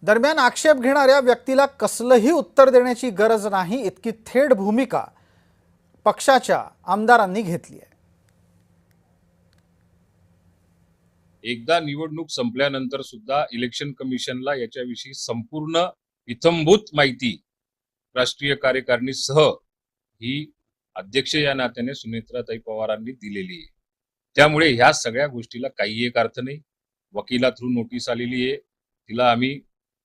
दरम्यान आक्षेप घेणाऱ्या व्यक्तीला कसलंही उत्तर देण्याची गरज नाही, इतकी थेट भूमिका पक्षाच्या आमदारांनी घेतली आहे। एकदा निवडणूक संपल्यानंतर सुद्धा इलेक्शन कमिशनला याच्याविषयी संपूर्ण इत्थंभूत माहिती राष्ट्रीय कार्यकारिणीसह ही अध्यक्ष या नात्याने सुनेत्राताई पवारांनी दिलेली आहे। त्यामुळे ह्या सगळ्या गोष्टीला काही एक अर्थ नाही। वकिला थ्रू नोटीस आलेली आहे, तिला आम्ही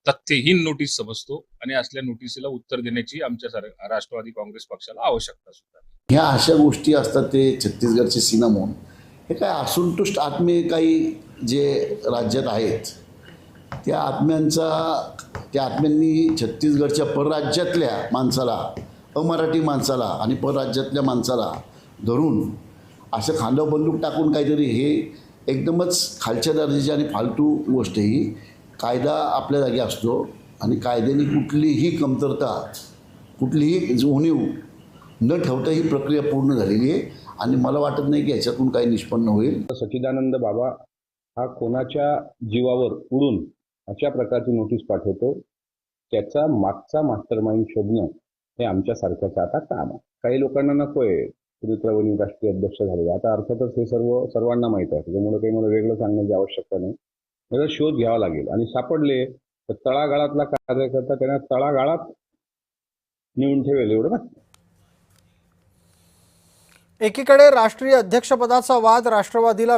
तथ्यहीन नोटीस समजतो आणि असल्या नोटीसीला उत्तर देण्याची आमच्या राष्ट्रवादी काँग्रेस पक्षाला आवश्यकता सुद्धा नाही। ह्या अशा गोष्टी असतात, ते छत्तीसगडचे सिनामोन हे काय असंतुष्ट आत्मे काही जे राज्यात आहेत त्या आत्म्यांनी छत्तीसगडच्या परराज्यातल्या माणसाला, अमराठी माणसाला आणि परराज्यातल्या माणसाला धरून असं खांद्यावर बंदूक टाकून काहीतरी, हे एकदमच खालच्या दर्जाची आणि फालतू गोष्ट। ही कायदा आपल्या जागी असतो आणि कायद्याने कुठलीही कमतरता, कुठलीही उणीव न ठेवता ही प्रक्रिया पूर्ण झालेली आहे आणि मला वाटत नाही की याच्यातून काही निष्पन्न होईल। सच्चिदानंद बाबा हा कोणाच्या जीवावर उडून अशा प्रकारची नोटीस पाठवतो, त्याचा मागचा मास्टरमाइंड शोधणं हे आमच्यासारख्याचं आता काम आहे। काही लोकांना नकोय सुनेत्रावहिनी राष्ट्रीय अध्यक्ष झाले, आता अर्थातच हे सर्वांना माहीत आहे, त्याच्यामुळे काही मला वेगळं सांगण्याची आवश्यकता नाही। त्याचा शोध घ्यावा लागेल आणि सापडले तर तळागाळातला कार्यकर्ता त्यांना तळागाळात नेऊन ठेवेल एवढं ना। एकीकडे राष्ट्रीय अध्यक्षपदाचा वाद राष्ट्रवादीला